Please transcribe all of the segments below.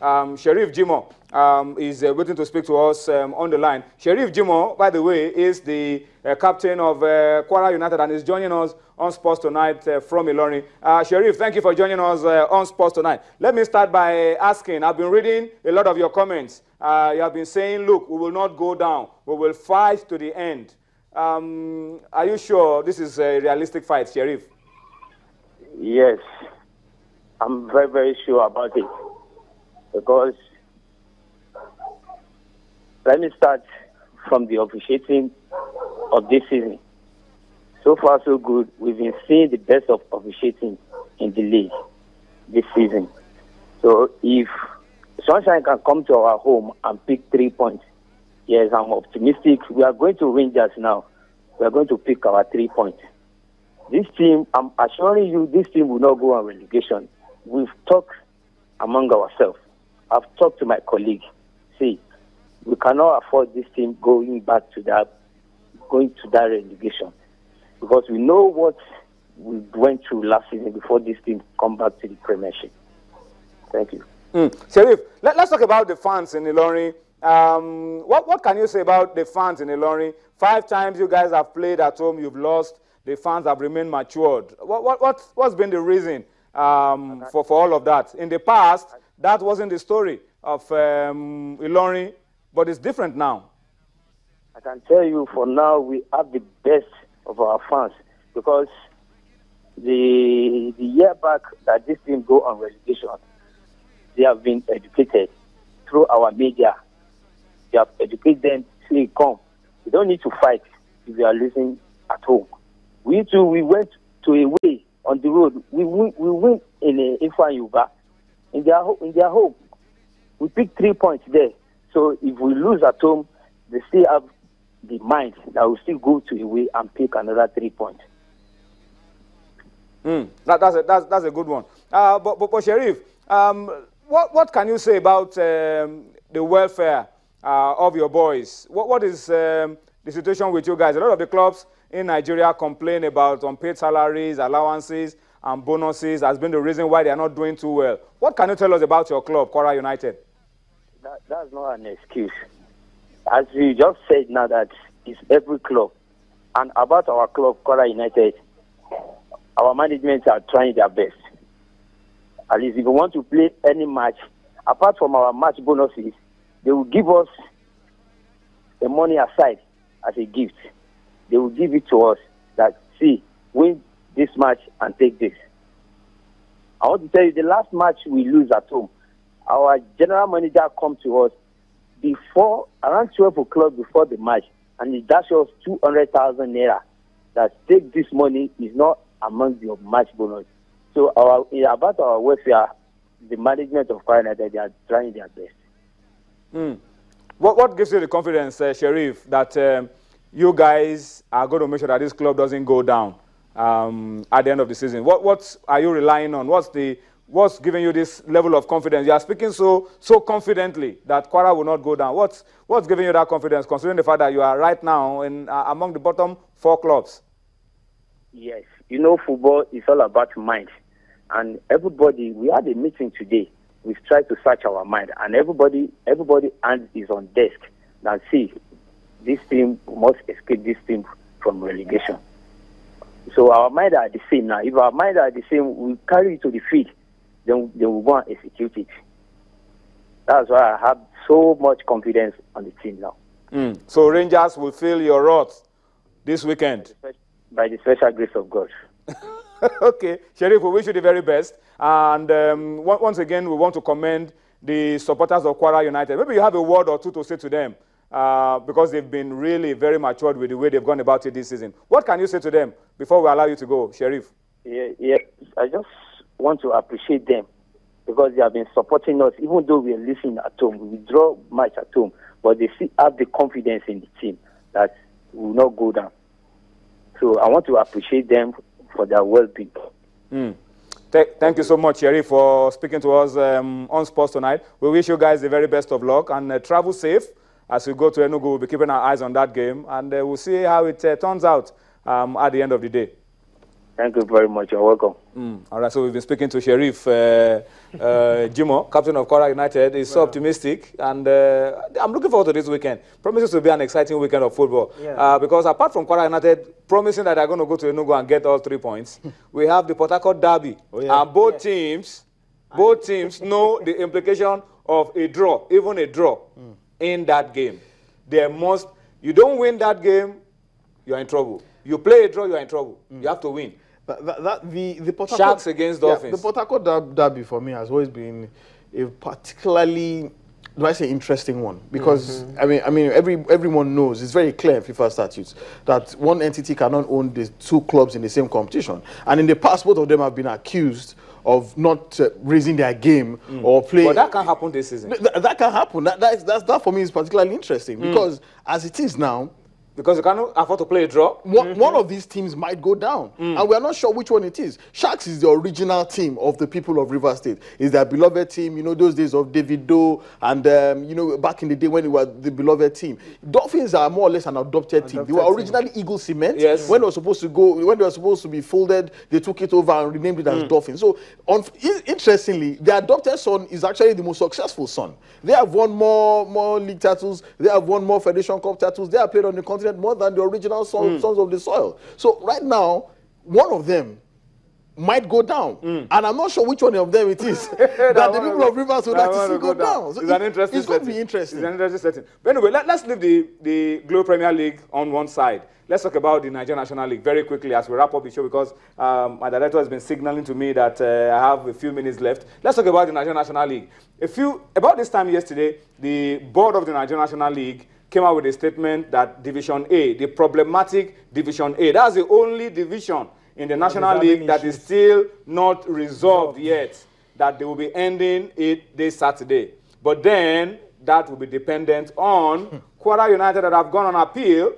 Sheriff Jimo is waiting to speak to us on the line. Sheriff Jimo, by the way, is the captain of Kwara United and is joining us on Sports Tonight from Ilorin. Sheriff, thank you for joining us on Sports Tonight. Let me start by asking, I've been reading a lot of your comments. You have been saying, look, we will not go down. We will fight to the end. Are you sure this is a realistic fight, Sheriff? Yes, I'm very, very sure about it. Because let me start from the officiating of this season. So far, so good. We've been seeing the best of officiating in the league this season. So if Sunshine can come to our home and pick 3 points, yes, I'm optimistic. We are going to Rangers now. We are going to pick our 3 points. This team, I'm assuring you, this team will not go on relegation. We've talked among ourselves. I've talked to my colleague. See, we cannot afford this team going to that relegation, because we know what we went through last season before this team come back to the Premiership. Thank you. Sheriff, let's talk about the fans in Ilorin. What can you say about the fans in Ilorin? 5 times you guys have played at home, you've lost. The fans have remained matured. What's been the reason for all of that? In the past, that wasn't the story of Ilorin, but it's different now. I can tell you, for now, we have the best of our fans, because the year back that this team go on relegation, they have been educated through our media. We have educated them to say, come, you don't need to fight if you are losing at home. We too, we went to a way on the road. We win in Ifan in their home. We picked 3 points there. So if we lose at home, they still have the mind that we still go to away and pick another 3 points. That's a good one. But Sheriff, what can you say about the welfare of your boys? What is the situation with you guys? A lot of the clubs in Nigeria complain about unpaid salaries, allowances, and bonuses has been the reason why they are not doing too well. What can you tell us about your club, Kwara United? That's not an excuse. As you just said now, that it's every club. And about our club, Kwara United, our management are trying their best. At least if we want to play any match, apart from our match bonuses, they will give us the money aside as a gift. They will give it to us that, see, win this match and take this. I want to tell you, the last match we lose at home, our general manager come to us before, around 12 o'clock before the match, and he dashed us 200,000 naira. That take this money is not among your match bonus. So about our welfare, the management of Kwara United, they are trying their best. What gives you the confidence, Sheriff, that you guys are going to make sure that this club doesn't go down at the end of the season? What are you relying on? What's giving you this level of confidence? You are speaking so confidently that Kwara will not go down. What's giving you that confidence, considering the fact that you are right now among the bottom 4 clubs? Yes, you know, football is all about mind. And everybody, we had a meeting today. We've tried to search our mind, and everybody hand is on desk. Now see, this team must escape this team from relegation. So our minds are the same now. If our minds are the same, we carry it to the field, then they will go and execute it. That's why I have so much confidence on the team now. So Rangers will feel your wrath this weekend? By the special grace of God. Okay, Sheriff, we wish you the very best. And once again, we want to commend the supporters of Kwara United. Maybe you have a word or two to say to them, because they've been really very matured with the way they've gone about it this season. What can you say to them before we allow you to go, Sheriff? Yeah, I just want to appreciate them, because they have been supporting us, even though we are losing at home. We withdraw match at home, but they still have the confidence in the team that we will not go down. So I want to appreciate them for their well-being. Thank you so much, Sheriff, for speaking to us on Sports Tonight. We wish you guys the very best of luck, and travel safe as we go to Enugu. We'll be keeping our eyes on that game, and we'll see how it turns out at the end of the day. Thank you very much. You're welcome. All right, so we've been speaking to Sheriff Jimo, captain of Kwara United. He's so optimistic, and I'm looking forward to this weekend. Promises to be an exciting weekend of football. Yeah. Because apart from Kwara United promising that they're going to go to Enugu and get all 3 points, we have the Port Harcourt Derby. And both teams know the implication of a draw, even a draw, in that game. You don't win that game, you're in trouble. You play a draw, you're in trouble. You have to win. The Port Harcourt, Sharks against Dolphins. The Port Harcourt derby for me has always been a particularly, do I say, interesting one, because I mean everyone knows, it's very clear in FIFA statutes that one entity cannot own the 2 clubs in the same competition, and in the past both of them have been accused of not raising their game or playing. But that can't happen this season. That can happen. That for me is particularly interesting, because as it is now, because you cannot afford to play a draw. One of these teams might go down, and we are not sure which one it is. Sharks is the original team of the people of Rivers State. It's their beloved team, you know, those days of David Doe, and you know, back in the day when it was the beloved team. Dolphins are more or less an adopted team. They were originally Eagle Cement. Yes. When they were supposed to be folded, they took it over and renamed it as Dolphins. So, interestingly, the adopted son is actually the most successful son. They have won more league titles. They have won more Federation Cup titles. They have played on the continent more than the original sons of the soil. So right now, one of them might go down, and I'm not sure which one of them it is that the people of Rivers would like to see go down. So it's an interesting it's going to be interesting. It's an interesting setting. But anyway, let's leave the Globe Premier League on one side. Let's talk about the Nigerian National League very quickly as we wrap up the show, because my director has been signaling to me that I have a few minutes left. Let's talk about the Nigerian National League. About this time yesterday, the board of the Nigerian National League came out with a statement that Division A, the problematic Division A, that's the only division in the National League that is still not resolved yet, that they will be ending it this Saturday. But then that will be dependent on Kwara United that have gone on appeal,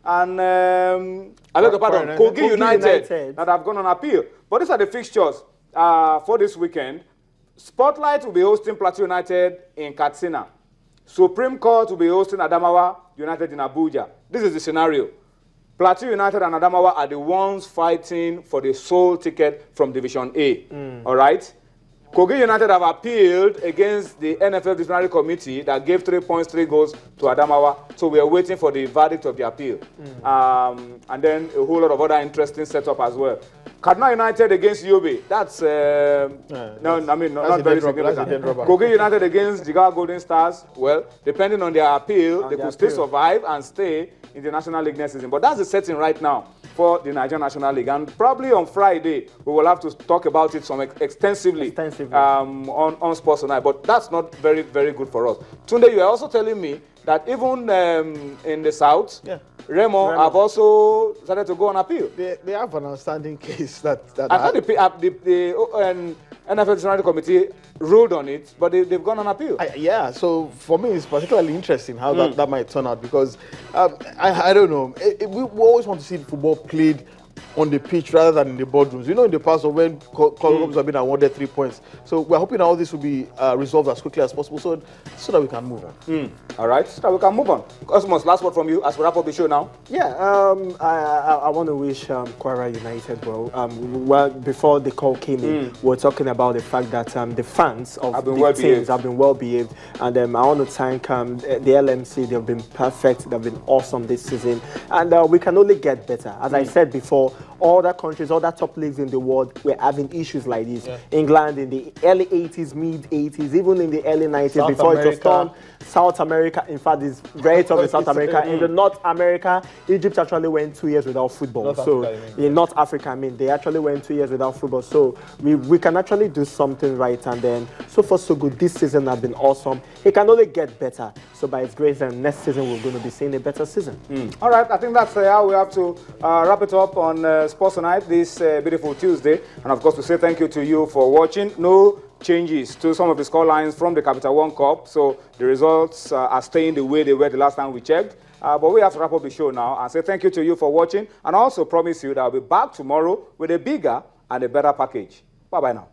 and Kogi United that have gone on appeal. But these are the fixtures for this weekend. Spotlight will be hosting Plateau United in Katsina. Supreme Court will be hosting Adamawa United in Abuja. This is the scenario. Plateau United and Adamawa are the ones fighting for the sole ticket from Division A. All right? Kogi United have appealed against the NFL Disciplinary Committee that gave 3 points, 3 goals to Adamawa. So we are waiting for the verdict of the appeal. And then a whole lot of other interesting setup as well. Kaduna United against Yobe. That's not very significant. Kogi United against Jigawa Golden Stars. Well, depending on their appeal, they could still survive and stay in the National League next season. But that's the setting right now for the Nigerian National League. And probably on Friday, we will have to talk about it extensively. On Sports Tonight. But that's not very, very good for us. Tunde, you are also telling me that even in the South, Remo have also started to go on appeal. They have an outstanding case that I thought the NFL Disciplinary Committee ruled on it, but they've gone on appeal. Yeah, so for me, it's particularly interesting how that might turn out, because I don't know. We always want to see football played on the pitch rather than in the boardrooms. You know, in the past of when clubs have been awarded 3 points. So we're hoping all this will be resolved as quickly as possible so that we can move on. All right, so that we can move on. Cosmos, last word from you as we wrap up the show now. Yeah, I want to wish Kwara United well. Well, before the call came in, we were talking about the fact that the fans of the teams have been well behaved, and I want to thank the LMC. They've been perfect. They've been awesome this season, and we can only get better. As I said before, other countries, other top leagues in the world were having issues like this. England in the early 80s, mid 80s, even in the early 90s, before it was done. South America, in fact, is very tough in South America. In the North America, Egypt actually went 2 years without football. In North Africa, I mean, they actually went 2 years without football. So we can actually do something right, and then so far so good. This season has been awesome. It can only get better. So by its grace, and next season we're going to be seeing a better season. All right, I think that's how we have to wrap it up on Sports Tonight this beautiful Tuesday. And of course, we say thank you to you for watching. No changes to some of the score lines from the Capital One Cup, so the results are staying the way they were the last time we checked. But we have to wrap up the show now and say thank you to you for watching, and also promise you that I'll be back tomorrow with a bigger and a better package. Bye-bye now.